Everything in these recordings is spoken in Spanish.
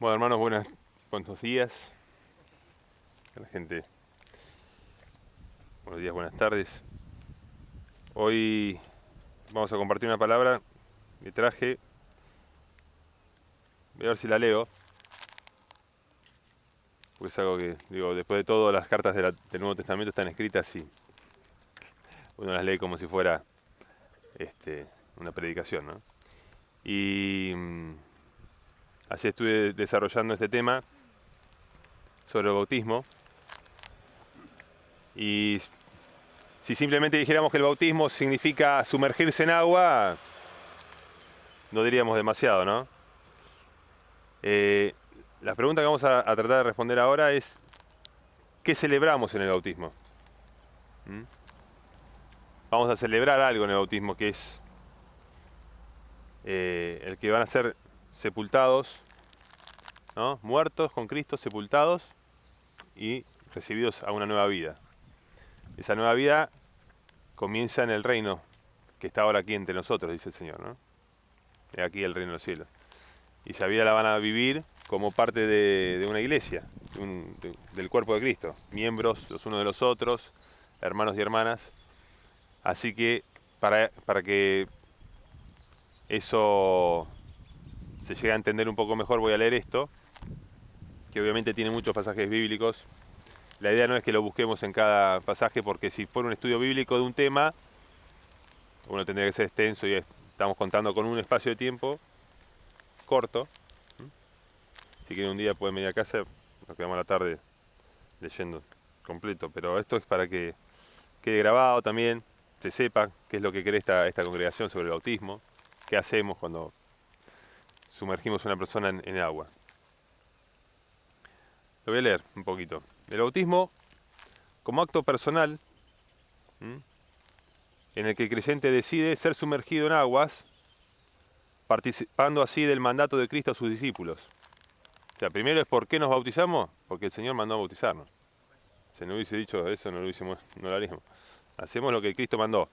Bueno, hermanos, buenos días. A la gente, buenos días, buenas tardes. Hoy vamos a compartir una palabra que traje. Voy a ver si la leo, porque es algo que, digo, después de todo, las cartas del Nuevo Testamento están escritas y uno las lee como si fuera una predicación, ¿no? Y así estuve desarrollando este tema sobre el bautismo. Y si simplemente dijéramos que el bautismo significa sumergirse en agua, no diríamos demasiado, ¿no? La pregunta que vamos a tratar de responder ahora es: ¿qué celebramos en el bautismo? Vamos a celebrar algo en el bautismo, que es el que van a ser sepultados, ¿no? Muertos con Cristo, sepultados y recibidos a una nueva vida. Esa nueva vida comienza en el reino que está ahora aquí entre nosotros, dice el Señor, ¿no? He aquí el reino de los cielos. Y esa vida la van a vivir como parte de una iglesia, del cuerpo de Cristo, miembros los unos de los otros, hermanos y hermanas. Así que para que eso se llegue a entender un poco mejor, voy a leer esto, que obviamente tiene muchos pasajes bíblicos. La idea no es que lo busquemos en cada pasaje, porque si fuera un estudio bíblico de un tema, uno tendría que ser extenso y estamos contando con un espacio de tiempo corto. Si quieren un día pueden venir a casa, nos quedamos a la tarde leyendo completo, pero esto es para que quede grabado también, se sepa qué es lo que cree esta congregación sobre el bautismo, qué hacemos cuando sumergimos a una persona en agua. Lo voy a leer un poquito. El bautismo como acto personal, en el que el creyente decide ser sumergido en aguas, participando así del mandato de Cristo a sus discípulos. O sea, primero es ¿por qué nos bautizamos? Porque el Señor mandó a bautizarnos. Si no hubiese dicho eso, no lo haríamos. Hacemos lo que Cristo mandó.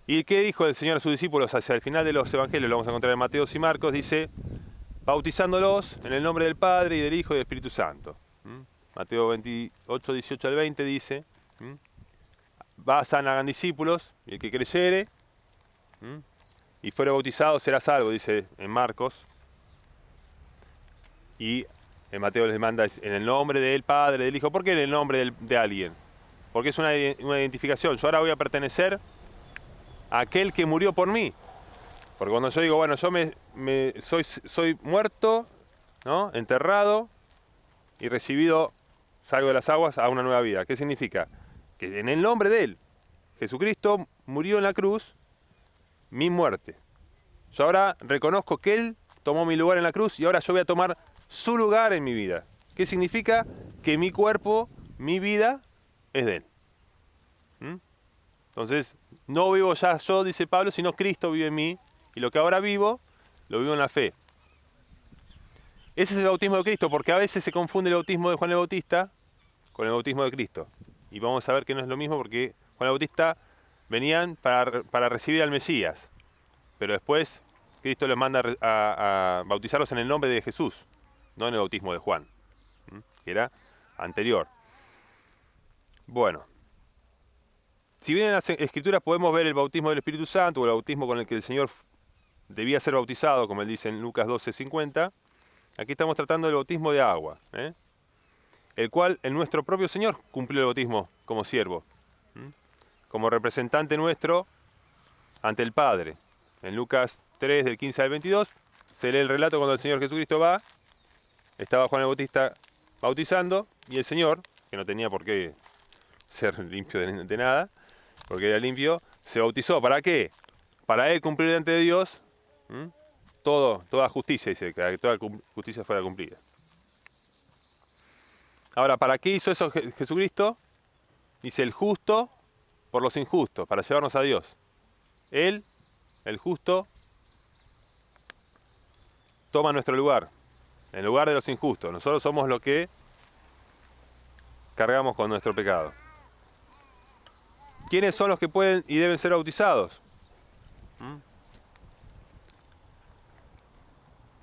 ¿Y qué dijo el Señor a sus discípulos hacia el final de los evangelios? Lo vamos a encontrar en Mateo y Marcos. Dice: bautizándolos en el nombre del Padre y del Hijo y del Espíritu Santo. Mateo 28, 18 al 20 dice: vayan, hagan discípulos, y el que creyere y fuere bautizado será salvo, dice en Marcos. Y en Mateo les manda en el nombre del Padre, del Hijo. ¿Por qué en el nombre de alguien? Porque es una identificación. Yo ahora voy a pertenecer a aquel que murió por mí. Porque cuando yo digo, bueno, yo soy muerto, ¿no? Enterrado y recibido, salgo de las aguas a una nueva vida. ¿Qué significa? Que en el nombre de Él, Jesucristo murió en la cruz, mi muerte. Yo ahora reconozco que Él tomó mi lugar en la cruz y ahora yo voy a tomar su lugar en mi vida. ¿Qué significa? Que mi cuerpo, mi vida, es de Él. Entonces, no vivo ya yo, dice Pablo, sino Cristo vive en mí, y lo que ahora vivo, lo vivo en la fe. Ese es el bautismo de Cristo, porque a veces se confunde el bautismo de Juan el Bautista con el bautismo de Cristo. Y vamos a ver que no es lo mismo, porque Juan el Bautista venían para recibir al Mesías, pero después Cristo les manda a bautizarlos en el nombre de Jesús, no en el bautismo de Juan, que era anterior. Bueno, si bien en las Escrituras podemos ver el bautismo del Espíritu Santo, o el bautismo con el que el Señor debía ser bautizado, como él dice en Lucas 12:50, aquí estamos tratando del bautismo de agua, el cual en nuestro propio Señor cumplió el bautismo como siervo, como representante nuestro ante el Padre. En Lucas 3, del 15 al 22, se lee el relato cuando el Señor Jesucristo estaba Juan el Bautista bautizando, y el Señor, que no tenía por qué ser limpio de nada, porque era limpio, se bautizó. ¿Para qué? Para él cumplir delante de Dios toda justicia, dice, que toda justicia fuera cumplida. Ahora, ¿para qué hizo eso Jesucristo? Dice: el justo por los injustos, para llevarnos a Dios. Él, el justo, toma nuestro lugar, en lugar de los injustos. Nosotros somos los que cargamos con nuestro pecado. ¿Quiénes son los que pueden y deben ser bautizados?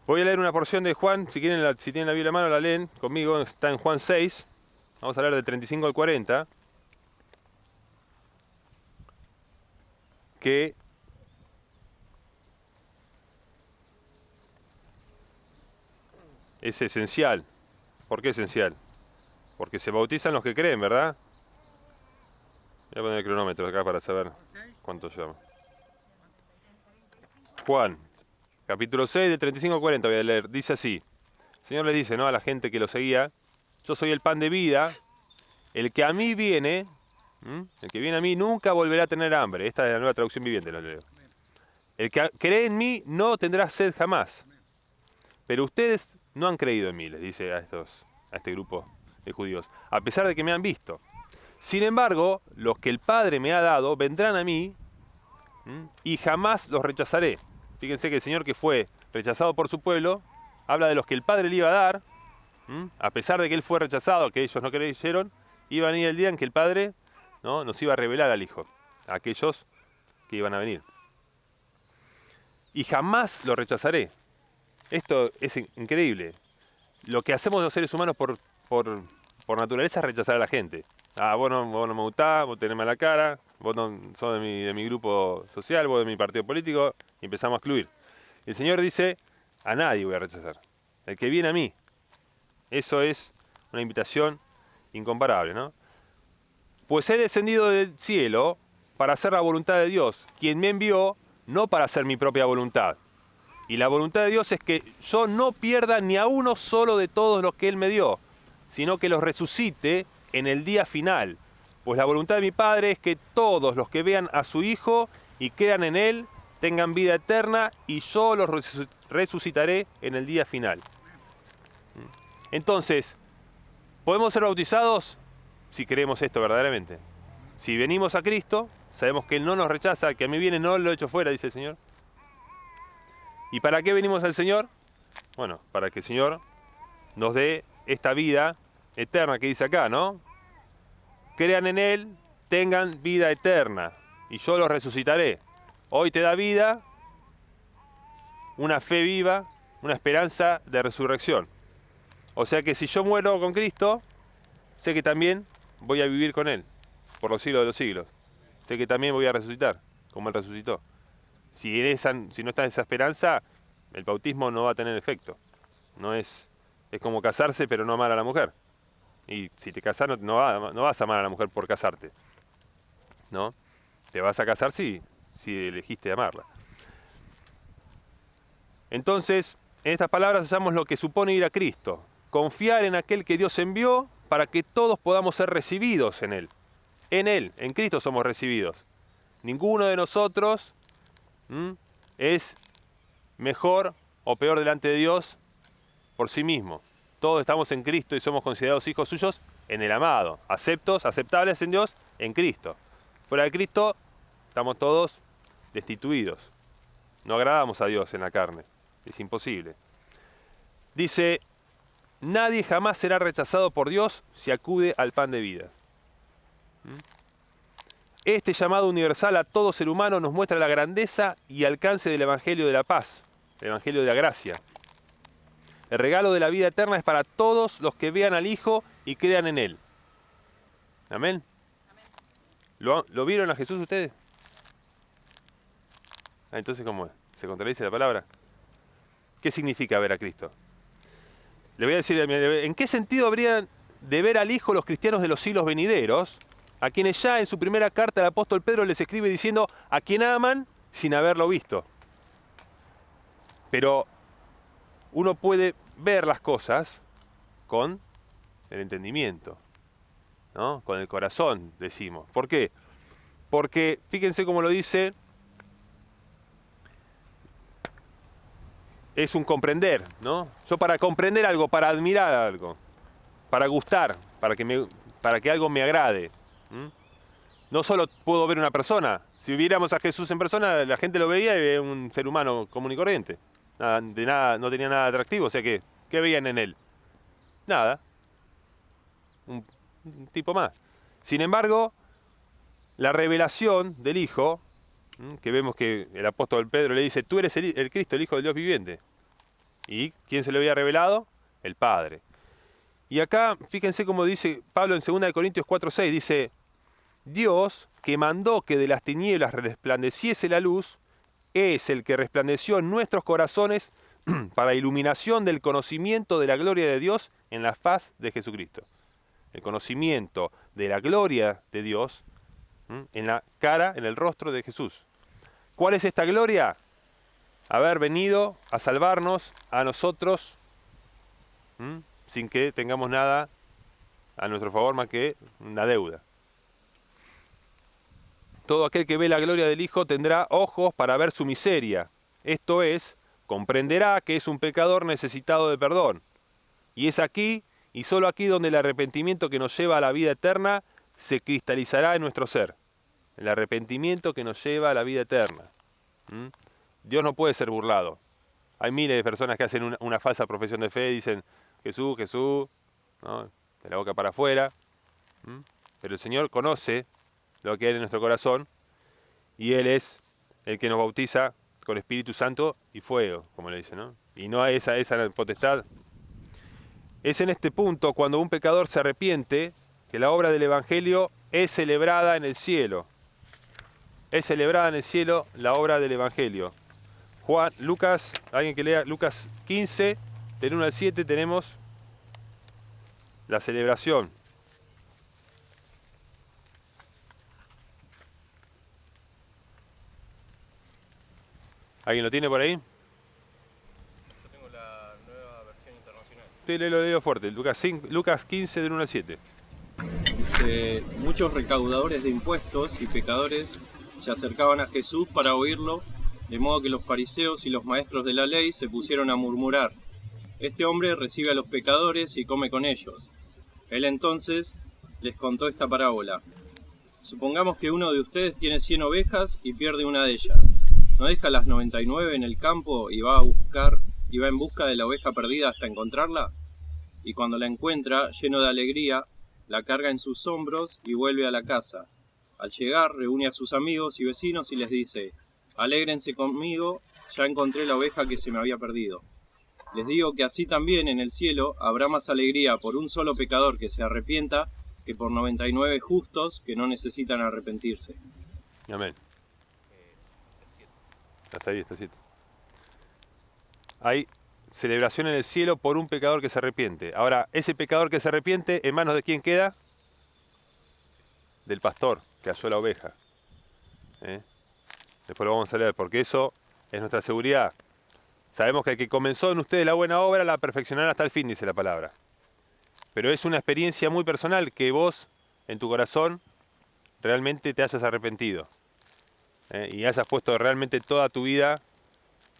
Voy a leer una porción de Juan, si si tienen la Biblia a mano la leen conmigo, está en Juan 6, vamos a leer del 35 al 40, que es esencial. ¿Por qué esencial? Porque se bautizan los que creen, ¿verdad? Voy a poner el cronómetro acá para saber cuánto lleva. Juan, capítulo 6, de 35 al 40 voy a leer. Dice así. El Señor les dice, ¿no?, a la gente que lo seguía: yo soy el pan de vida. El que a mí viene, el que viene a mí nunca volverá a tener hambre. Esta es la Nueva Traducción Viviente, lo leo. El que cree en mí no tendrá sed jamás. Pero ustedes no han creído en mí, les dice a este grupo de judíos, a pesar de que me han visto. Sin embargo, los que el Padre me ha dado vendrán a mí, y jamás los rechazaré. Fíjense que el Señor, que fue rechazado por su pueblo, habla de los que el Padre le iba a dar, a pesar de que Él fue rechazado, que ellos no creyeron, iba a venir el día en que el Padre, ¿no?, nos iba a revelar al Hijo, a aquellos que iban a venir. Y jamás lo rechazaré. Esto es increíble. Lo que hacemos los seres humanos por naturaleza es rechazar a la gente. Vos no me gustás, vos tenés mala cara, vos no sos de mi grupo social, vos de mi partido político, y empezamos a excluir. El Señor dice, a nadie voy a rechazar. El que viene a mí. Eso es una invitación incomparable, ¿no? Pues he descendido del cielo para hacer la voluntad de Dios, quien me envió, no para hacer mi propia voluntad. Y la voluntad de Dios es que yo no pierda ni a uno solo de todos los que Él me dio, sino que los resucite en el día final. Pues la voluntad de mi Padre es que todos los que vean a su Hijo y crean en Él tengan vida eterna, y yo los resucitaré en el día final. Entonces, ¿podemos ser bautizados si creemos esto verdaderamente? Si venimos a Cristo, sabemos que Él no nos rechaza, que a mí viene, no lo echo fuera, dice el Señor. ¿Y para qué venimos al Señor? Bueno, para que el Señor nos dé esta vida eterna que dice acá, ¿no? Crean en Él, tengan vida eterna, y yo los resucitaré. Hoy te da vida, una fe viva, una esperanza de resurrección. O sea que si yo muero con Cristo, sé que también voy a vivir con Él por los siglos de los siglos. Sé que también voy a resucitar, como Él resucitó. Si no está esa esperanza, el bautismo no va a tener efecto. Es como casarse pero no amar a la mujer. Y si te casas no vas a amar a la mujer por casarte, ¿no? Te vas a casar si elegiste amarla. Entonces, en estas palabras hallamos lo que supone ir a Cristo. Confiar en aquel que Dios envió para que todos podamos ser recibidos en Él. En Cristo somos recibidos. Ninguno de nosotros es mejor o peor delante de Dios por sí mismo. Todos estamos en Cristo y somos considerados hijos suyos en el amado, aceptables en Dios en Cristo. Fuera de Cristo estamos todos destituidos. No agradamos a Dios en la carne, es imposible. Dice, nadie jamás será rechazado por Dios si acude al pan de vida. Este llamado universal a todo ser humano nos muestra la grandeza y alcance del Evangelio de la paz, el Evangelio de la gracia. El regalo de la vida eterna es para todos los que vean al Hijo y crean en Él. ¿Amén? ¿Lo vieron a Jesús ustedes? Entonces, ¿cómo es? ¿Se contradice la palabra? ¿Qué significa ver a Cristo? Le voy a decir, ¿en qué sentido habrían de ver al Hijo los cristianos de los siglos venideros, a quienes ya en su primera carta el apóstol Pedro les escribe diciendo a quien aman sin haberlo visto? Pero uno puede ver las cosas con el entendimiento, ¿no? Con el corazón, decimos. ¿Por qué? Porque, fíjense cómo lo dice, es un comprender, ¿no? Yo para comprender algo, para admirar algo, para gustar, para que algo me agrade. No solo puedo ver una persona. Si viéramos a Jesús en persona, la gente lo veía y veía un ser humano común y corriente. No tenía nada atractivo. O sea que, ¿qué veían en él? Nada. Un tipo más. Sin embargo, la revelación del Hijo, que vemos que el apóstol Pedro le dice, tú eres el Cristo, el Hijo del Dios viviente. ¿Y quién se lo había revelado? El Padre. Y acá, fíjense cómo dice Pablo en 2 Corintios 4:6, dice, Dios, que mandó que de las tinieblas resplandeciese la luz, es el que resplandeció en nuestros corazones para iluminación del conocimiento de la gloria de Dios en la faz de Jesucristo. El conocimiento de la gloria de Dios en la cara, en el rostro de Jesús. ¿Cuál es esta gloria? Haber venido a salvarnos a nosotros sin que tengamos nada a nuestro favor más que una deuda. Todo aquel que ve la gloria del Hijo tendrá ojos para ver su miseria. Esto es, comprenderá que es un pecador necesitado de perdón. Y es aquí, y solo aquí, donde el arrepentimiento que nos lleva a la vida eterna se cristalizará en nuestro ser. El arrepentimiento que nos lleva a la vida eterna. Dios no puede ser burlado. Hay miles de personas que hacen una falsa profesión de fe y dicen, Jesús, Jesús, ¿no? De la boca para afuera. Pero el Señor conoce lo que hay en nuestro corazón y Él es el que nos bautiza con Espíritu Santo y fuego, como le dice, ¿no? Y no hay esa potestad. Es en este punto, cuando un pecador se arrepiente, que la obra del Evangelio es celebrada en el cielo. Es celebrada en el cielo la obra del Evangelio. Lucas, alguien que lea Lucas 15, del 1 al 7 tenemos la celebración. ¿Alguien lo tiene por ahí? Yo tengo la nueva versión internacional. Sí, leo fuerte. Lucas 15, del 1 al 7. Dice, muchos recaudadores de impuestos y pecadores se acercaban a Jesús para oírlo, de modo que los fariseos y los maestros de la ley se pusieron a murmurar. Este hombre recibe a los pecadores y come con ellos. Él entonces les contó esta parábola. Supongamos que uno de ustedes tiene 100 ovejas y pierde una de ellas. ¿No deja las 99 en el campo y va en busca de la oveja perdida hasta encontrarla? Y cuando la encuentra, lleno de alegría, la carga en sus hombros y vuelve a la casa. Al llegar, reúne a sus amigos y vecinos y les dice, alégrense conmigo, ya encontré la oveja que se me había perdido. Les digo que así también en el cielo habrá más alegría por un solo pecador que se arrepienta que por 99 justos que no necesitan arrepentirse. Amén. Hasta ahí, está 7. Hay celebración en el cielo por un pecador que se arrepiente. Ahora, ese pecador que se arrepiente, ¿en manos de quién queda? Del pastor que halló la oveja. Después lo vamos a leer, porque eso es nuestra seguridad. Sabemos que el que comenzó en ustedes la buena obra la perfeccionará hasta el fin, dice la palabra. Pero es una experiencia muy personal que vos, en tu corazón, realmente te hayas arrepentido. Y hayas puesto realmente toda tu vida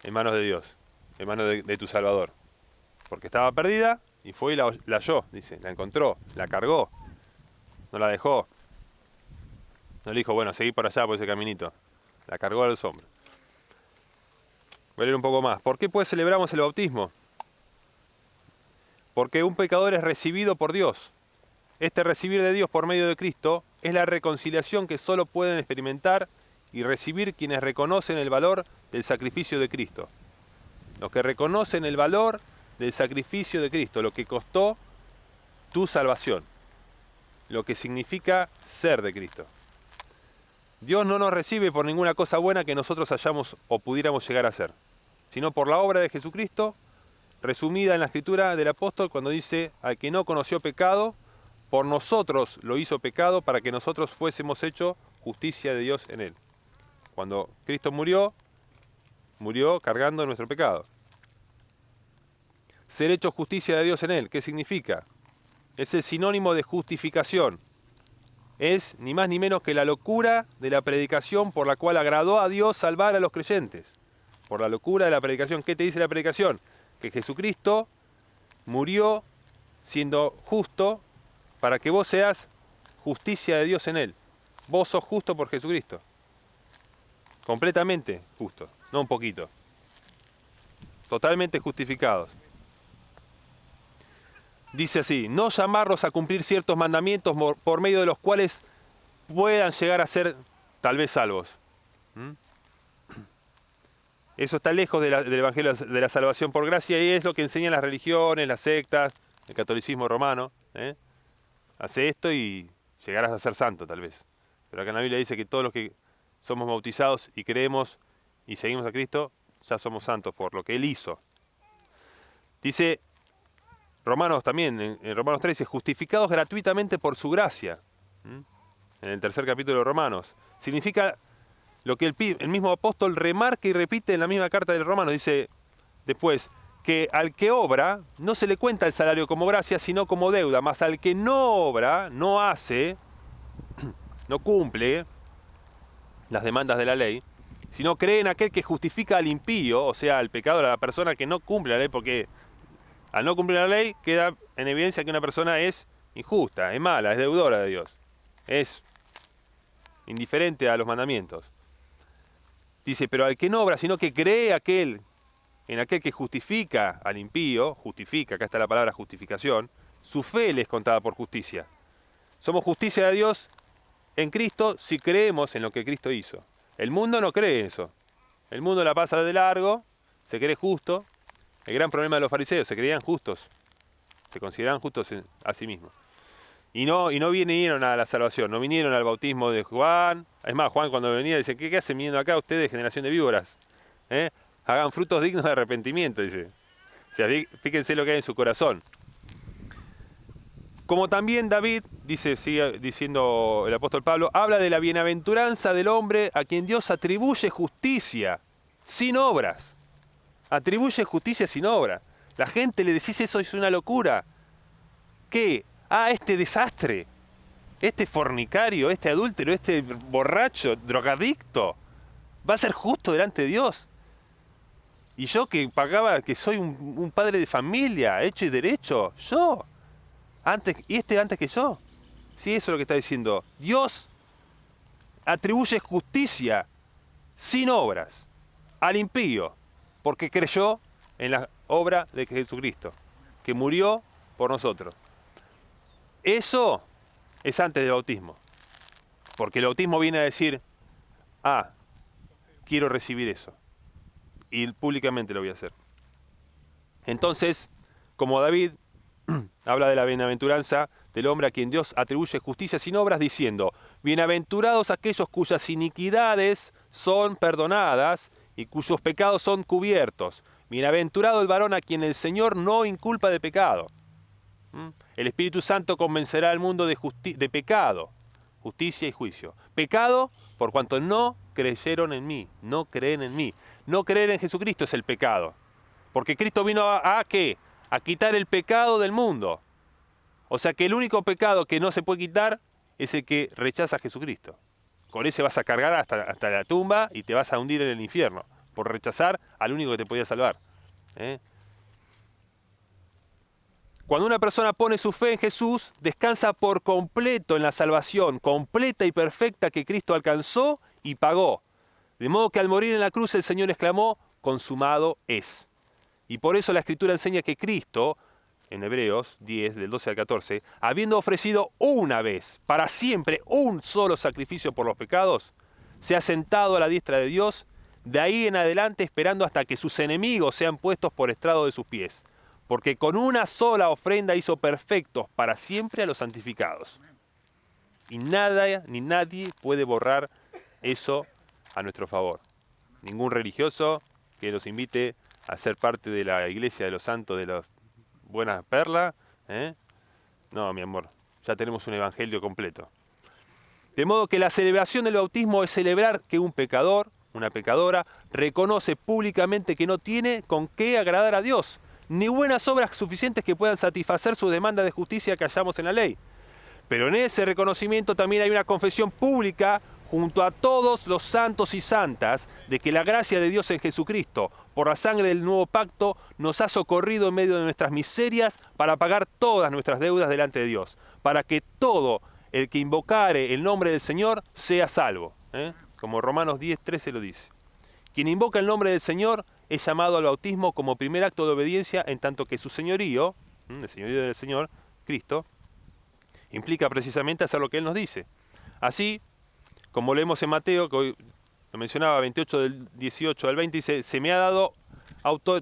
en manos de Dios, en manos de tu Salvador. Porque estaba perdida y fue y la halló, dice, la encontró, la cargó, no la dejó. No le dijo, bueno, seguí por allá, por ese caminito. La cargó a los hombros. Voy a leer un poco más. ¿Por qué pues celebramos el bautismo? Porque un pecador es recibido por Dios. Este recibir de Dios por medio de Cristo es la reconciliación que solo pueden experimentar y recibir quienes reconocen el valor del sacrificio de Cristo. Los que reconocen el valor del sacrificio de Cristo, lo que costó tu salvación, lo que significa ser de Cristo. Dios no nos recibe por ninguna cosa buena que nosotros hayamos o pudiéramos llegar a hacer, sino por la obra de Jesucristo, resumida en la escritura del apóstol cuando dice, al que no conoció pecado, por nosotros lo hizo pecado para que nosotros fuésemos hecho justicia de Dios en él. Cuando Cristo murió cargando nuestro pecado. Ser hecho justicia de Dios en él, ¿qué significa? Es el sinónimo de justificación. Es ni más ni menos que la locura de la predicación por la cual agradó a Dios salvar a los creyentes. Por la locura de la predicación. ¿Qué te dice la predicación? Que Jesucristo murió siendo justo para que vos seas justicia de Dios en él. Vos sos justo por Jesucristo. Completamente justo, no un poquito. Totalmente justificados. Dice así, no llamarlos a cumplir ciertos mandamientos por medio de los cuales puedan llegar a ser tal vez salvos. Eso está lejos del Evangelio de la salvación por gracia y es lo que enseñan las religiones, las sectas, el catolicismo romano. Hace esto y llegarás a ser santo tal vez. Pero acá en la Biblia dice que todos los que somos bautizados y creemos y seguimos a Cristo, ya somos santos por lo que Él hizo. Dice Romanos también, en Romanos 3, dice, justificados gratuitamente por su gracia. En el tercer capítulo de Romanos. Significa lo que el mismo apóstol remarca y repite en la misma carta del Romano. Dice después, que al que obra no se le cuenta el salario como gracia, sino como deuda. Mas al que no obra, no hace, no cumple las demandas de la ley, sino cree en aquel que justifica al impío, o sea, al pecador, a la persona que no cumple la ley, porque al no cumplir la ley queda en evidencia que una persona es injusta, es mala, es deudora de Dios, es indiferente a los mandamientos. Dice, pero al que no obra, sino que cree en aquel que justifica al impío, justifica, acá está la palabra justificación, su fe le es contada por justicia. Somos justicia de Dios en Cristo si creemos en lo que Cristo hizo. El mundo no cree en eso. El mundo la pasa de largo, se cree justo. El gran problema de los fariseos, se creían justos, se consideraban justos a sí mismos. Y no vinieron a la salvación, no vinieron al bautismo de Juan. Es más, Juan cuando venía dice, ¿qué hacen viniendo acá ustedes, generación de víboras? Hagan frutos dignos de arrepentimiento, dice. O sea, fíjense lo que hay en su corazón. Como también David, sigue diciendo el apóstol Pablo, habla de la bienaventuranza del hombre a quien Dios atribuye justicia sin obras. Atribuye justicia sin obra. La gente le decís eso, es una locura. ¿Qué? Este desastre, este fornicario, este adúltero, este borracho, drogadicto, va a ser justo delante de Dios. Y yo que que soy un padre de familia, hecho y derecho, yo, antes que yo. Sí, eso es lo que está diciendo. Dios atribuye justicia sin obras al impío, porque creyó en la obra de Jesucristo, que murió por nosotros. Eso es antes del bautismo, porque el bautismo viene a decir, quiero recibir eso, y públicamente lo voy a hacer. Entonces, como David habla de la bienaventuranza del hombre a quien Dios atribuye justicia sin obras, diciendo, bienaventurados aquellos cuyas iniquidades son perdonadas y cuyos pecados son cubiertos. Bienaventurado el varón a quien el Señor no inculpa de pecado. El Espíritu Santo convencerá al mundo de pecado, justicia y juicio. Pecado por cuanto no creyeron en mí, no creen en mí. No creer en Jesucristo es el pecado. Porque Cristo vino ¿a qué? A quitar el pecado del mundo. O sea que el único pecado que no se puede quitar es el que rechaza a Jesucristo. Con ese vas a cargar hasta la tumba y te vas a hundir en el infierno por rechazar al único que te podía salvar. Cuando una persona pone su fe en Jesús, descansa por completo en la salvación completa y perfecta que Cristo alcanzó y pagó. De modo que al morir en la cruz el Señor exclamó, consumado es. Y por eso la Escritura enseña que Cristo, en Hebreos 10, del 12 al 14, habiendo ofrecido una vez, para siempre, un solo sacrificio por los pecados, se ha sentado a la diestra de Dios, de ahí en adelante esperando hasta que sus enemigos sean puestos por estrado de sus pies. Porque con una sola ofrenda hizo perfectos para siempre a los santificados. Y nada ni nadie puede borrar eso a nuestro favor. Ningún religioso que nos invite a ser parte de la iglesia de los santos de las buenas perlas. No, mi amor, ya tenemos un evangelio completo. De modo que la celebración del bautismo es celebrar que un pecador, una pecadora, reconoce públicamente que no tiene con qué agradar a Dios, ni buenas obras suficientes que puedan satisfacer su demanda de justicia que hallamos en la ley. Pero en ese reconocimiento también hay una confesión pública junto a todos los santos y santas de que la gracia de Dios en Jesucristo, por la sangre del nuevo pacto, nos ha socorrido en medio de nuestras miserias para pagar todas nuestras deudas delante de Dios, para que todo el que invocare el nombre del Señor sea salvo. Como Romanos 10, 13 lo dice. Quien invoca el nombre del Señor es llamado al bautismo como primer acto de obediencia, en tanto que su señorío, el señorío del Señor, Cristo, implica precisamente hacer lo que Él nos dice. Así, como leemos en Mateo, que hoy lo mencionaba 28 del 18 al 20, dice, se me ha dado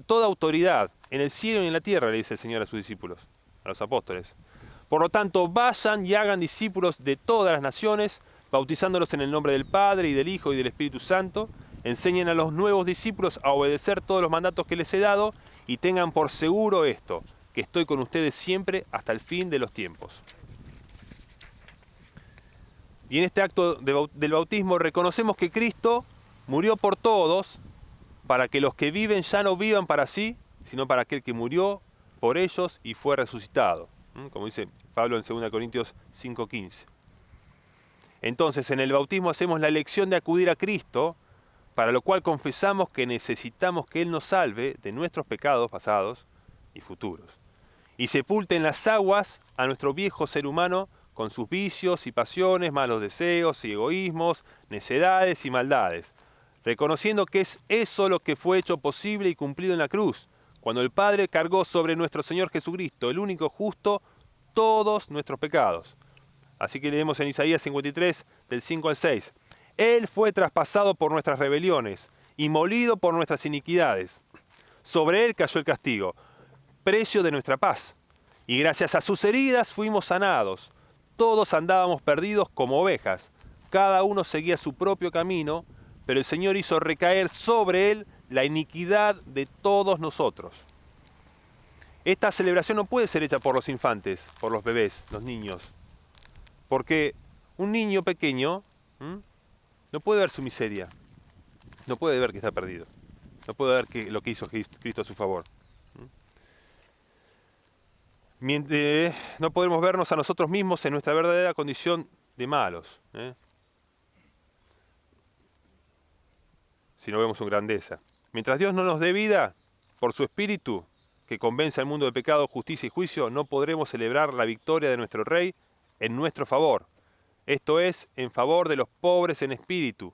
toda autoridad en el cielo y en la tierra, le dice el Señor a sus discípulos, a los apóstoles. Por lo tanto, vayan y hagan discípulos de todas las naciones, bautizándolos en el nombre del Padre y del Hijo y del Espíritu Santo. Enseñen a los nuevos discípulos a obedecer todos los mandatos que les he dado y tengan por seguro esto, que estoy con ustedes siempre hasta el fin de los tiempos. Y en este acto del bautismo reconocemos que Cristo murió por todos para que los que viven ya no vivan para sí, sino para aquel que murió por ellos y fue resucitado. Como dice Pablo en 2 Corintios 5:15. Entonces, en el bautismo hacemos la elección de acudir a Cristo, para lo cual confesamos que necesitamos que Él nos salve de nuestros pecados pasados y futuros, y sepulte en las aguas a nuestro viejo ser humano con sus vicios y pasiones, malos deseos y egoísmos, necedades y maldades, reconociendo que es eso lo que fue hecho posible y cumplido en la cruz, cuando el Padre cargó sobre nuestro Señor Jesucristo, el único justo, todos nuestros pecados. Así que leemos en Isaías 53, del 5 al 6. Él fue traspasado por nuestras rebeliones y molido por nuestras iniquidades. Sobre Él cayó el castigo, precio de nuestra paz. Y gracias a sus heridas fuimos sanados. Todos andábamos perdidos como ovejas. Cada uno seguía su propio camino, pero el Señor hizo recaer sobre Él la iniquidad de todos nosotros. Esta celebración no puede ser hecha por los infantes, por los bebés, los niños. Porque un niño pequeño no puede ver su miseria, no puede ver que está perdido, no puede ver lo que hizo Cristo a su favor. No podemos vernos a nosotros mismos en nuestra verdadera condición de malos, si no vemos su grandeza. Mientras Dios no nos dé vida, por su Espíritu, que convence al mundo de pecado, justicia y juicio, no podremos celebrar la victoria de nuestro Rey en nuestro favor. Esto es, en favor de los pobres en espíritu,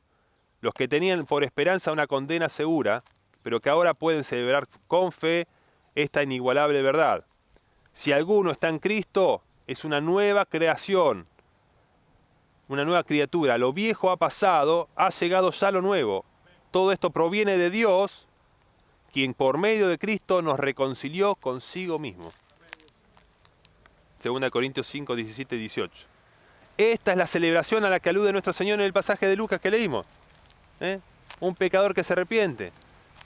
los que tenían por esperanza una condena segura, pero que ahora pueden celebrar con fe esta inigualable verdad. Si alguno está en Cristo, es una nueva creación, una nueva criatura. Lo viejo ha pasado, ha llegado ya lo nuevo. Todo esto proviene de Dios, quien por medio de Cristo nos reconcilió consigo mismo. 2 Corintios 5, 17 y 18. Esta es la celebración a la que alude nuestro Señor en el pasaje de Lucas que leímos. Un pecador que se arrepiente,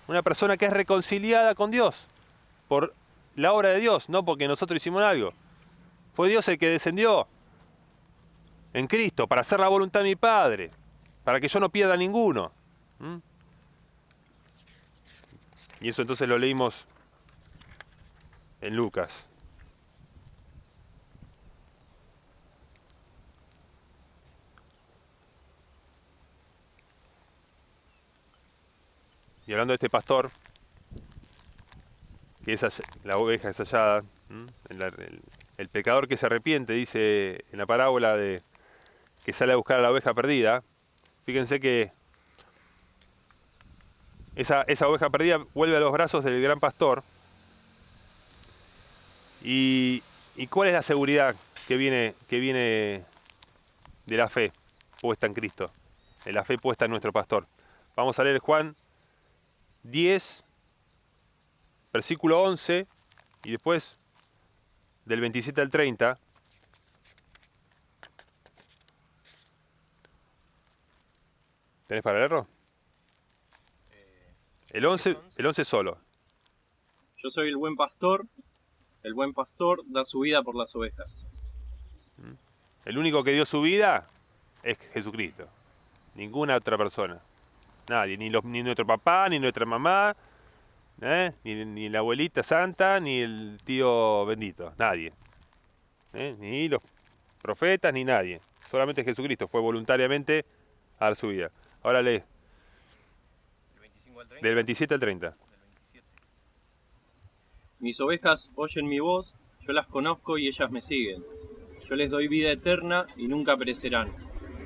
una persona que es reconciliada con Dios por la obra de Dios, no porque nosotros hicimos algo. Fue Dios el que descendió en Cristo para hacer la voluntad de mi Padre, para que yo no pierda ninguno. Y eso entonces lo leímos en Lucas. Y hablando de este pastor, que es la oveja es hallada, el pecador que se arrepiente, dice en la parábola de que sale a buscar a la oveja perdida. Fíjense que esa oveja perdida vuelve a los brazos del gran pastor. ¿Y cuál es la seguridad que viene de la fe puesta en Cristo? De la fe puesta en nuestro pastor. Vamos a leer Juan 10, versículo 11, y después del 27 al 30. ¿Tenés para leerlo? El 11 solo. Yo soy el buen pastor da su vida por las ovejas. El único que dio su vida es Jesucristo. Ninguna otra persona. Nadie, ni nuestro papá, ni nuestra mamá, ni la abuelita santa, ni el tío bendito. Nadie. Ni los profetas, ni nadie. Solamente Jesucristo fue voluntariamente a dar su vida. Ahora lee. Del 27 al 30. Mis ovejas oyen mi voz, yo las conozco y ellas me siguen. Yo les doy vida eterna y nunca perecerán,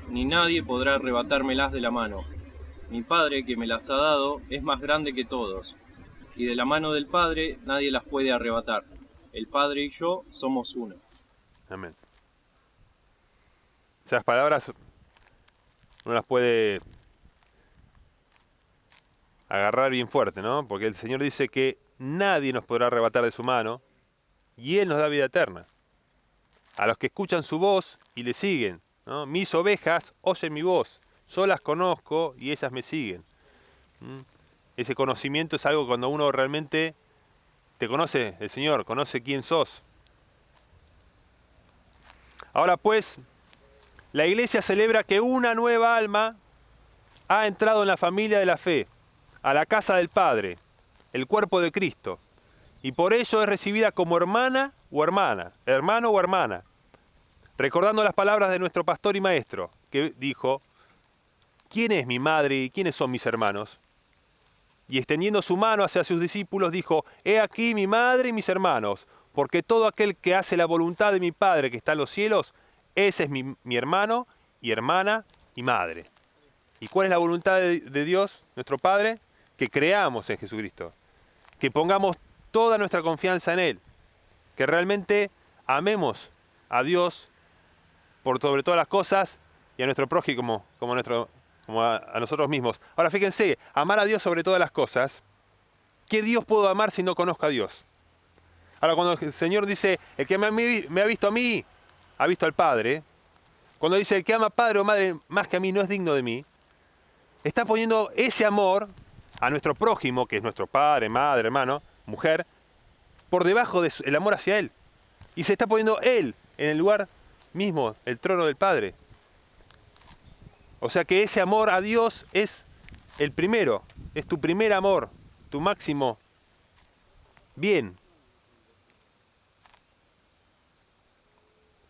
ni nadie podrá arrebatármelas de la mano. Mi Padre que me las ha dado es más grande que todos, y de la mano del Padre nadie las puede arrebatar. El Padre y yo somos uno. Amén. Esas palabras uno las puede agarrar bien fuerte, ¿no? Porque el Señor dice que nadie nos podrá arrebatar de su mano y Él nos da vida eterna. A los que escuchan su voz y le siguen, ¿no? Mis ovejas oyen mi voz, yo las conozco y ellas me siguen. Ese conocimiento es algo cuando uno realmente te conoce el Señor, conoce quién sos. Ahora pues, la iglesia celebra que una nueva alma ha entrado en la familia de la fe, a la casa del Padre, el cuerpo de Cristo, y por ello es recibida como hermana o hermana, hermano o hermana, recordando las palabras de nuestro pastor y maestro, que dijo: ¿quién es mi madre y quiénes son mis hermanos? Y extendiendo su mano hacia sus discípulos, dijo: he aquí mi madre y mis hermanos, porque todo aquel que hace la voluntad de mi Padre que está en los cielos, ese es mi hermano y hermana y madre. ¿Y cuál es la voluntad de Dios, nuestro Padre? Que creamos en Jesucristo, que pongamos toda nuestra confianza en Él, que realmente amemos a Dios por sobre todas las cosas y a nuestro prójimo como a nosotros mismos. Ahora fíjense, amar a Dios sobre todas las cosas. ¿Qué Dios puedo amar si no conozco a Dios? Ahora cuando el Señor dice, el que me ha visto a mí, ha visto al Padre. Cuando dice, el que ama padre o madre más que a mí no es digno de mí, está poniendo ese amor a nuestro prójimo, que es nuestro padre, madre, hermano, mujer, por debajo del amor hacia Él. Y se está poniendo Él en el lugar mismo, el trono del Padre. O sea que ese amor a Dios es el primero, es tu primer amor, tu máximo bien.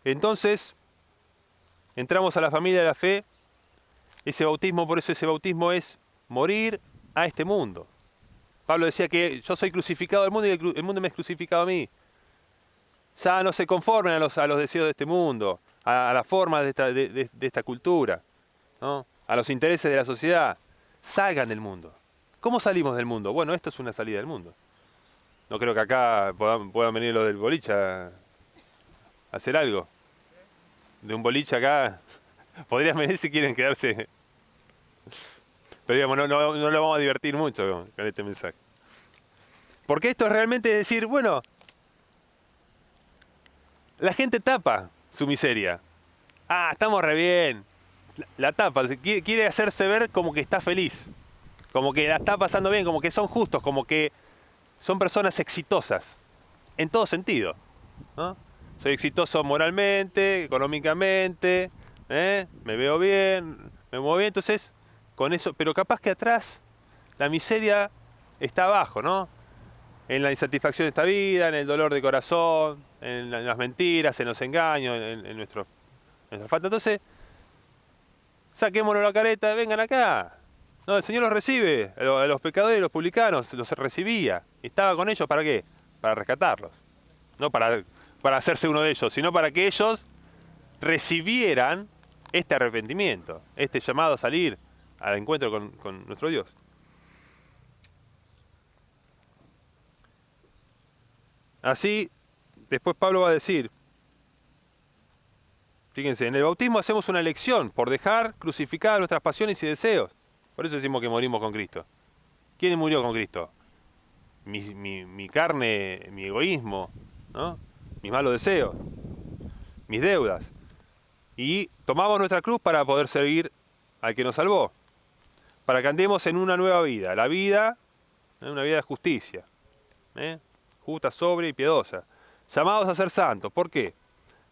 Entonces, entramos a la familia de la fe. Ese bautismo, por eso ese bautismo es morir a este mundo. Pablo decía que yo soy crucificado al mundo y el mundo me es crucificado a mí. Ya no se conformen a los deseos de este mundo, a las formas de esta cultura, ¿no? A los intereses de la sociedad. Salgan del mundo. ¿Cómo salimos del mundo? Bueno, esto es una salida del mundo. No creo que acá puedan venir los del boliche a hacer algo. De un boliche acá podrían venir si quieren quedarse. Pero digamos, no lo vamos a divertir mucho con este mensaje. Porque esto es realmente decir, bueno, la gente tapa su miseria. Ah, estamos re bien. La tapa, quiere hacerse ver como que está feliz. Como que la está pasando bien, como que son justos, como que son personas exitosas. En todo sentido, ¿no? Soy exitoso moralmente, económicamente, me veo bien, me muevo bien, entonces, con eso, pero capaz que atrás la miseria está abajo, ¿no? En la insatisfacción de esta vida, en el dolor de corazón, en las mentiras, en los engaños, en nuestra falta. Entonces, saquémonos la careta, vengan acá. No, el Señor los recibe, a los pecadores y los publicanos los recibía. Estaba con ellos, ¿para qué? Para rescatarlos. No para hacerse uno de ellos, sino para que ellos recibieran este arrepentimiento, este llamado a salir al encuentro con nuestro Dios. Así, después Pablo va a decir, fíjense, en el bautismo hacemos una elección por dejar crucificadas nuestras pasiones y deseos. Por eso decimos que morimos con Cristo. ¿Quién murió con Cristo? Mi carne, mi egoísmo, ¿no? Mis malos deseos, mis deudas. Y tomamos nuestra cruz para poder seguir al que nos salvó. Para que andemos en una nueva vida. La vida, una vida de justicia. Justa, sobria y piadosa. Llamados a ser santos. ¿Por qué?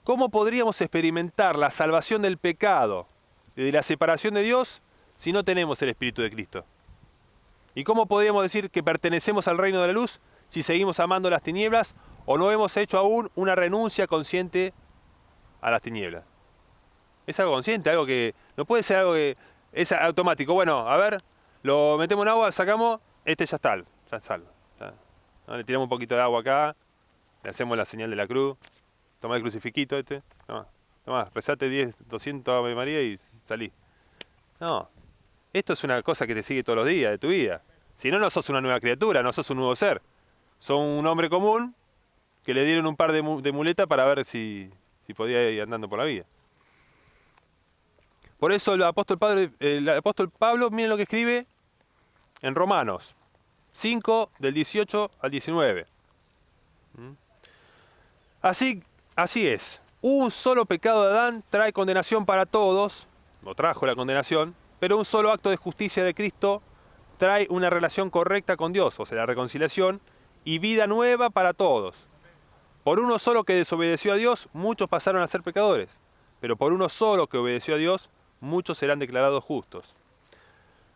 ¿Cómo podríamos experimentar la salvación del pecado y de la separación de Dios si no tenemos el Espíritu de Cristo? ¿Y cómo podríamos decir que pertenecemos al reino de la luz si seguimos amando las tinieblas o no hemos hecho aún una renuncia consciente a las tinieblas? Es algo consciente, algo que no puede ser algo que es automático. Bueno, a ver, lo metemos en agua, sacamos, este ya está, ya salvo. ¿No? Le tiramos un poquito de agua acá, le hacemos la señal de la cruz, tomá el crucifiquito este, tomá, rezate 10, 200 Ave María y salí. No, esto es una cosa que te sigue todos los días de tu vida. Si no, no sos una nueva criatura, no sos un nuevo ser. Sos un hombre común que le dieron un par de muletas para ver si podía ir andando por la vida. Por eso el apóstol Pablo, miren lo que escribe en Romanos 5, del 18 al 19. Así es. Un solo pecado de Adán trae condenación para todos, o trajo la condenación, pero un solo acto de justicia de Cristo trae una relación correcta con Dios, o sea, la reconciliación, y vida nueva para todos. Por uno solo que desobedeció a Dios, muchos pasaron a ser pecadores, pero por uno solo que obedeció a Dios, muchos serán declarados justos.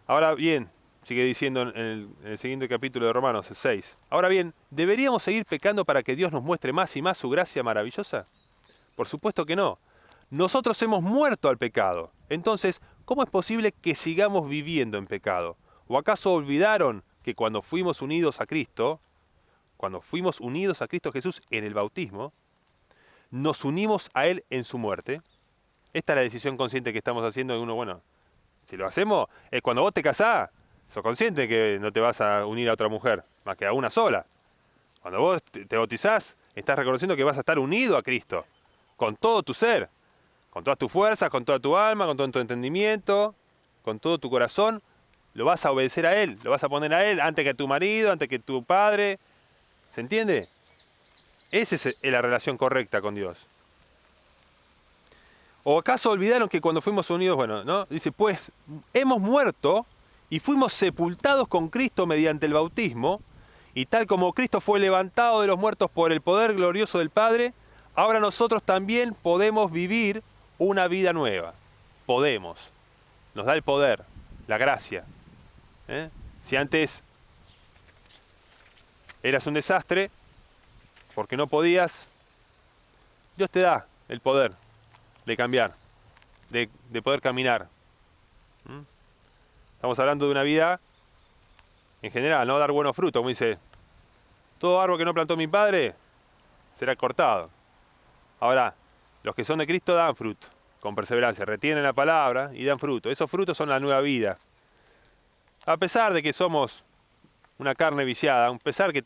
Ahora bien, sigue diciendo en el siguiente capítulo de Romanos, el 6. Ahora bien, ¿deberíamos seguir pecando para que Dios nos muestre más y más su gracia maravillosa? Por supuesto que no. Nosotros hemos muerto al pecado. Entonces, ¿cómo es posible que sigamos viviendo en pecado? ¿O acaso olvidaron que cuando fuimos unidos a Cristo Jesús en el bautismo, nos unimos a Él en su muerte? Esta es la decisión consciente que estamos haciendo. Bueno, si lo hacemos, es cuando vos te casás, sos consciente que no te vas a unir a otra mujer, más que a una sola. Cuando vos te bautizás, estás reconociendo que vas a estar unido a Cristo, con todo tu ser, con todas tus fuerzas, con toda tu alma, con todo tu entendimiento, con todo tu corazón. Lo vas a obedecer a Él, lo vas a poner a Él antes que a tu marido, antes que a tu padre. ¿Se entiende? Esa es la relación correcta con Dios. ¿O acaso olvidaron que cuando fuimos unidos, bueno, ¿no? Dice, pues hemos muerto y fuimos sepultados con Cristo mediante el bautismo, y tal como Cristo fue levantado de los muertos por el poder glorioso del Padre, ahora nosotros también podemos vivir una vida nueva. Podemos. Nos da el poder, la gracia. Si antes eras un desastre, porque no podías, Dios te da el poder de cambiar, de poder caminar. Estamos hablando de una vida en general, no dar buenos frutos, como dice, todo árbol que no plantó mi padre será cortado. Ahora, los que son de Cristo dan fruto, con perseverancia, retienen la palabra y dan fruto. Esos frutos son la nueva vida. A pesar de que somos una carne viciada, a pesar que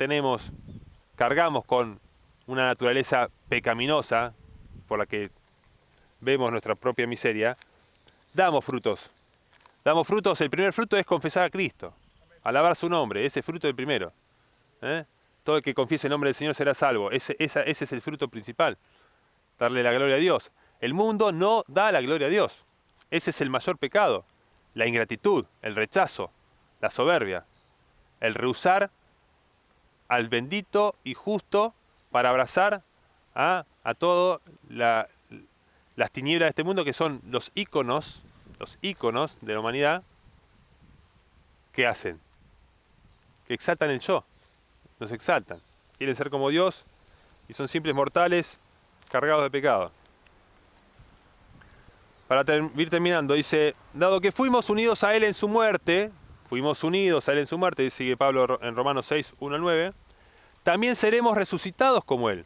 cargamos con una naturaleza pecaminosa por la que vemos nuestra propia miseria, damos frutos. Damos frutos. El primer fruto es confesar a Cristo, alabar su nombre. Ese fruto es el primero. Todo el que confiese el nombre del Señor será salvo. Ese es el fruto principal, darle la gloria a Dios. El mundo no da la gloria a Dios. Ese es el mayor pecado. La ingratitud, el rechazo, la soberbia, el rehusar al bendito y justo para abrazar a todo las tinieblas de este mundo, que son los íconos de la humanidad. ¿Qué hacen? Que exaltan el yo. Nos exaltan. Quieren ser como Dios y son simples mortales cargados de pecado. Para ir terminando, dice, dado que fuimos unidos a Él en su muerte, sigue Pablo en Romanos 6, 1 al 9, también seremos resucitados como Él.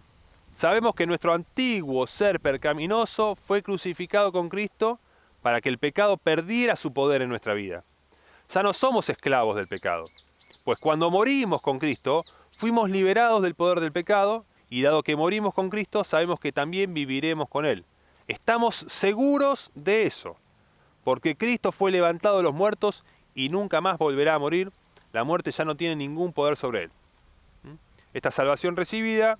Sabemos que nuestro antiguo ser pecaminoso fue crucificado con Cristo para que el pecado perdiera su poder en nuestra vida. Ya no somos esclavos del pecado, pues cuando morimos con Cristo, fuimos liberados del poder del pecado, y dado que morimos con Cristo, sabemos que también viviremos con Él. Estamos seguros de eso, porque Cristo fue levantado de los muertos y nunca más volverá a morir. La muerte ya no tiene ningún poder sobre Él. Esta salvación recibida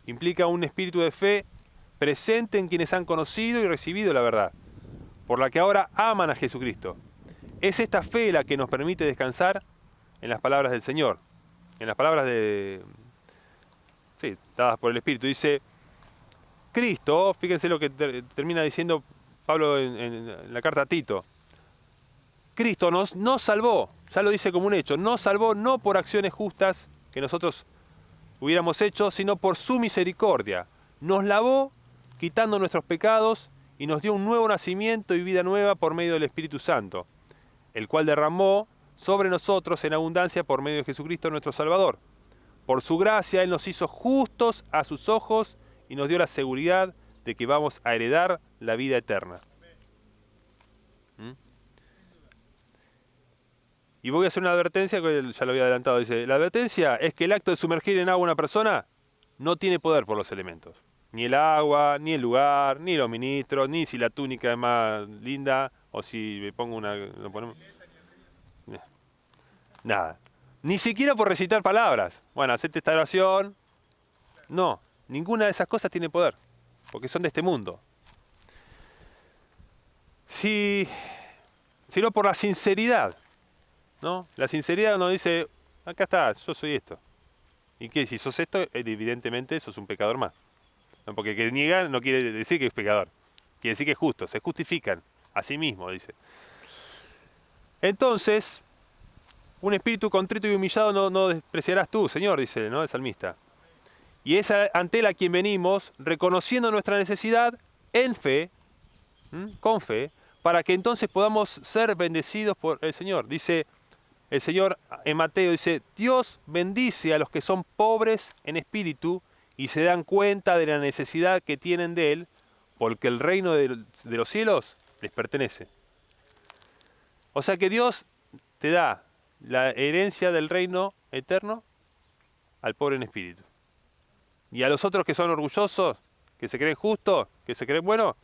implica un espíritu de fe presente en quienes han conocido y recibido la verdad, por la que ahora aman a Jesucristo. Es esta fe la que nos permite descansar en las palabras del Señor, en las palabras dadas por el Espíritu. Dice, Cristo, fíjense lo que termina diciendo Pablo en la carta a Tito. Cristo nos salvó, ya lo dice como un hecho, nos salvó no por acciones justas que nosotros hubiéramos hecho, sino por su misericordia. Nos lavó quitando nuestros pecados y nos dio un nuevo nacimiento y vida nueva por medio del Espíritu Santo, el cual derramó sobre nosotros en abundancia por medio de Jesucristo nuestro Salvador. Por su gracia Él nos hizo justos a sus ojos y nos dio la seguridad de que vamos a heredar la vida eterna. Y voy a hacer una advertencia, que ya lo había adelantado. Dice, la advertencia es que el acto de sumergir en agua a una persona no tiene poder por los elementos. Ni el agua, ni el lugar, ni los ministros, ni si la túnica es más linda, o si me pongo una... Nada. Ni siquiera por recitar palabras. Bueno, hacete esta oración. No, ninguna de esas cosas tiene poder, porque son de este mundo. Sino por la sinceridad, ¿no? La sinceridad nos dice, acá está, yo soy esto. ¿Y qué? Si sos esto, evidentemente sos un pecador más. ¿No? Porque el que niega no quiere decir que es pecador. Quiere decir que es justo. Se justifican a sí mismos, dice. Entonces, un espíritu contrito y humillado no despreciarás tú, Señor, dice, ¿no?, el salmista. Y es ante Él a quien venimos, reconociendo nuestra necesidad en fe, con fe, para que entonces podamos ser bendecidos por el Señor. Dice el Señor en Mateo, dice, Dios bendice a los que son pobres en espíritu y se dan cuenta de la necesidad que tienen de Él, porque el reino de los cielos les pertenece. O sea que Dios te da la herencia del reino eterno al pobre en espíritu. Y a los otros que son orgullosos, que se creen justos, que se creen buenos,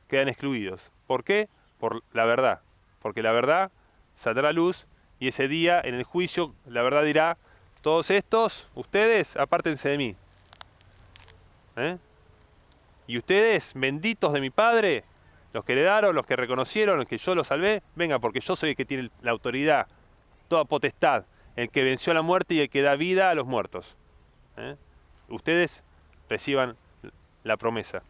quedan excluidos. ¿Por qué? Por la verdad. Porque la verdad saldrá a luz y ese día en el juicio la verdad dirá, todos estos, ustedes, apártense de mí. Y ustedes, benditos de mi Padre, los que heredaron, los que reconocieron, los que yo los salvé, venga, porque yo soy el que tiene la autoridad, toda potestad, el que venció a la muerte y el que da vida a los muertos. Ustedes reciban la promesa.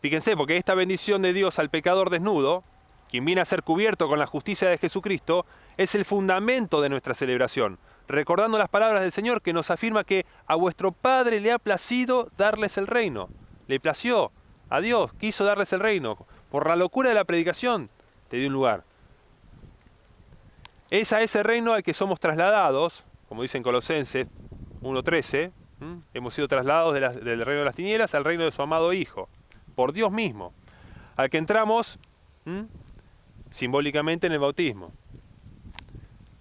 Fíjense, porque esta bendición de Dios al pecador desnudo, quien viene a ser cubierto con la justicia de Jesucristo, es el fundamento de nuestra celebración, recordando las palabras del Señor que nos afirma que a vuestro Padre le ha placido darles el reino. Le plació a Dios, quiso darles el reino. Por la locura de la predicación te dio un lugar. Es a ese reino al que somos trasladados, como dicen Colosenses 1:13, hemos sido trasladados del reino de las tinieblas al reino de su amado Hijo, por Dios mismo, al que entramos simbólicamente en el bautismo.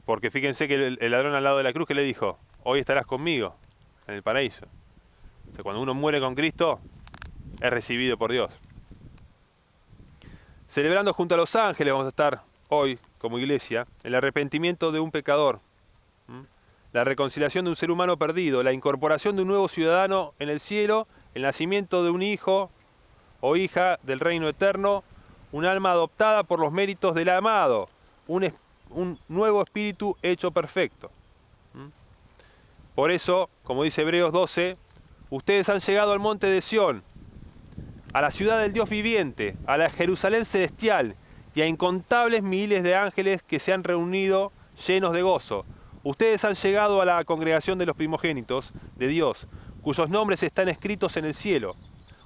Porque fíjense que el ladrón al lado de la cruz, que le dijo, hoy estarás conmigo en el paraíso. O sea, cuando uno muere con Cristo, es recibido por Dios. Celebrando junto a los ángeles vamos a estar hoy, como iglesia, el arrepentimiento de un pecador, la reconciliación de un ser humano perdido, la incorporación de un nuevo ciudadano en el cielo, el nacimiento de un hijo o hija del reino eterno, un alma adoptada por los méritos del amado, un nuevo espíritu hecho perfecto. Por eso, como dice Hebreos 12, ustedes han llegado al monte de Sión, a la ciudad del Dios viviente, a la Jerusalén celestial y a incontables miles de ángeles que se han reunido llenos de gozo. Ustedes han llegado a la congregación de los primogénitos de Dios, cuyos nombres están escritos en el cielo.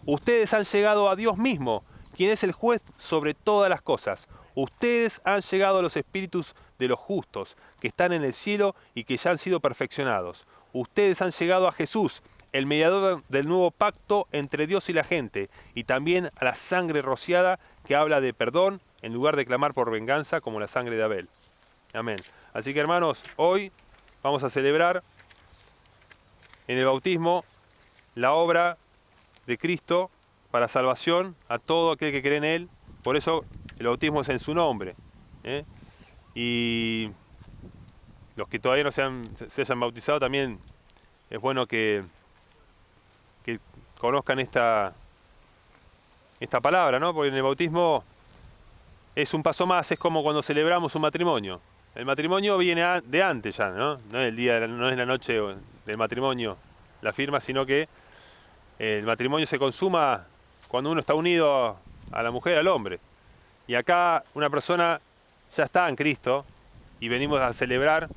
Ustedes han llegado a Dios mismo, quien es el juez sobre todas las cosas. Ustedes han llegado a los espíritus de los justos, que están en el cielo y que ya han sido perfeccionados. Ustedes han llegado a Jesús, el mediador del nuevo pacto entre Dios y la gente, y también a la sangre rociada que habla de perdón, en lugar de clamar por venganza como la sangre de Abel. Amén. Así que, hermanos, hoy vamos a celebrar en el bautismo la obra de Cristo para salvación a todo aquel que cree en Él. Por eso el bautismo es en su nombre. Y los que todavía no se hayan bautizado, también es bueno que conozcan esta palabra, ¿no? Porque en el bautismo es un paso más, es como cuando celebramos un matrimonio. El matrimonio viene de antes ya, ¿no? No es el día, no es la noche del matrimonio la firma, sino que el matrimonio se consuma cuando uno está unido a la mujer, al hombre. Y acá una persona ya está en Cristo y venimos a celebrar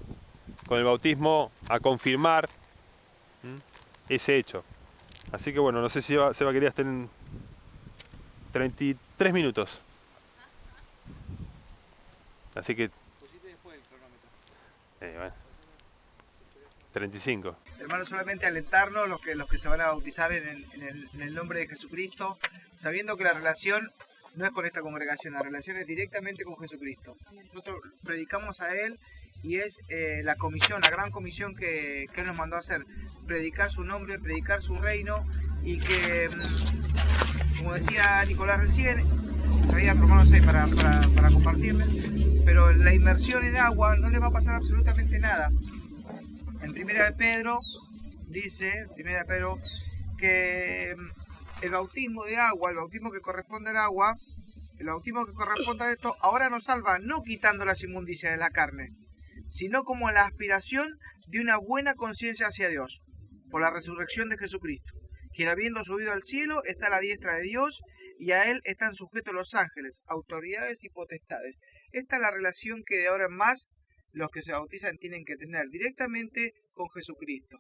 con el bautismo, a confirmar ese hecho. Así que bueno, no sé si Seba quería estar en 33 minutos. Así que... bueno, 35. Hermanos, solamente alentarnos los que se van a bautizar en el nombre de Jesucristo, sabiendo que la relación no es con esta congregación, la relación es directamente con Jesucristo. Nosotros predicamos a Él y es la comisión, la gran comisión que Él nos mandó a hacer, predicar su nombre, predicar su reino, y que, como decía Nicolás recién, traía Romanos 6 para compartirles, pero la inmersión en agua no le va a pasar absolutamente nada. En 1 de Pedro dice, 1 de Pedro, que el bautismo de agua, el bautismo que corresponde al agua, el bautismo que corresponde a esto, ahora nos salva no quitando las inmundicias de la carne, sino como la aspiración de una buena conciencia hacia Dios, por la resurrección de Jesucristo, quien habiendo subido al cielo está a la diestra de Dios, y a él están sujetos los ángeles, autoridades y potestades. Esta es la relación que de ahora en más los que se bautizan tienen que tener directamente con Jesucristo.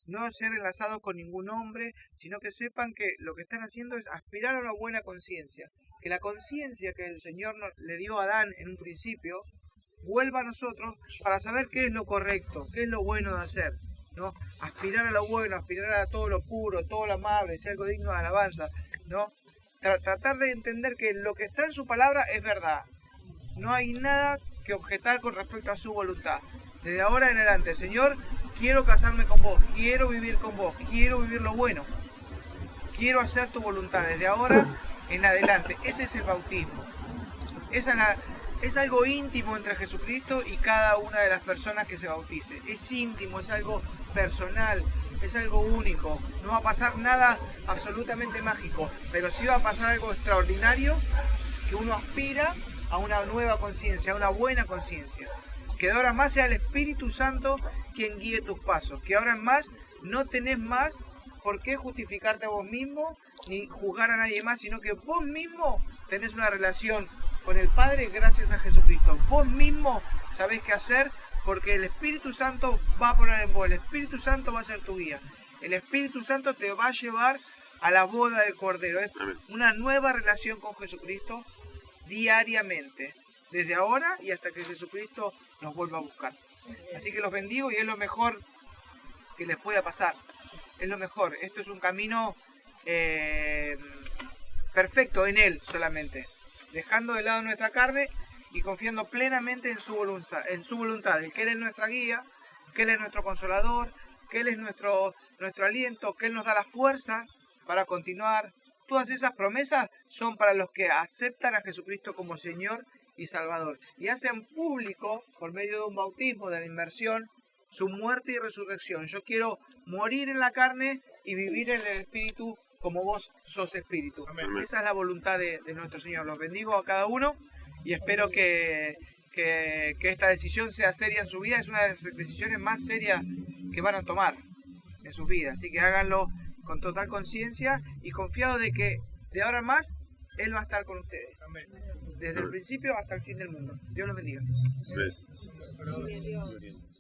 No ser enlazados con ningún hombre, sino que sepan que lo que están haciendo es aspirar a una buena conciencia. Que la conciencia que el Señor le dio a Adán en un principio, vuelva a nosotros para saber qué es lo correcto, qué es lo bueno de hacer, ¿no? Aspirar a lo bueno, aspirar a todo lo puro, todo lo amable, ser algo digno de alabanza, ¿no? Tratar de entender que lo que está en su palabra es verdad. No hay nada que objetar con respecto a su voluntad. Desde ahora en adelante, Señor, quiero casarme con vos, quiero vivir con vos, quiero vivir lo bueno, quiero hacer tu voluntad. Desde ahora en adelante, ese es el bautismo. Es algo íntimo entre Jesucristo y cada una de las personas que se bautice. Es íntimo, es algo personal, es algo único. No va a pasar nada absolutamente mágico, pero sí va a pasar algo extraordinario, que uno aspira a una nueva conciencia, a una buena conciencia. Que de ahora en más sea el Espíritu Santo quien guíe tus pasos. Que ahora en más no tenés más por qué justificarte a vos mismo, ni juzgar a nadie más, sino que vos mismo tenés una relación con el Padre gracias a Jesucristo. Vos mismo sabés qué hacer porque el Espíritu Santo va a poner en vos. El Espíritu Santo va a ser tu guía. El Espíritu Santo te va a llevar a la boda del Cordero. Es una nueva relación con Jesucristo diariamente, desde ahora y hasta que Jesucristo nos vuelva a buscar. Así que los bendigo y es lo mejor que les pueda pasar. Es lo mejor. Esto es un camino perfecto en Él solamente. Dejando de lado nuestra carne y confiando plenamente en su voluntad, en que Él es nuestra guía, que Él es nuestro consolador, que Él es nuestro aliento, que Él nos da la fuerza para continuar. Todas esas promesas son para los que aceptan a Jesucristo como Señor y Salvador y hacen público, por medio de un bautismo, de la inmersión, su muerte y resurrección. Yo quiero morir en la carne y vivir en el Espíritu como vos sos Espíritu. Amén. Esa es la voluntad de nuestro Señor. Los bendigo a cada uno y espero que esta decisión sea seria en su vida. Es una de las decisiones más serias que van a tomar en sus vidas. Así que háganlo con total conciencia y confiado de que de ahora en más Él va a estar con ustedes. Amén. Desde el principio hasta el fin del mundo. Dios los bendiga. Amén.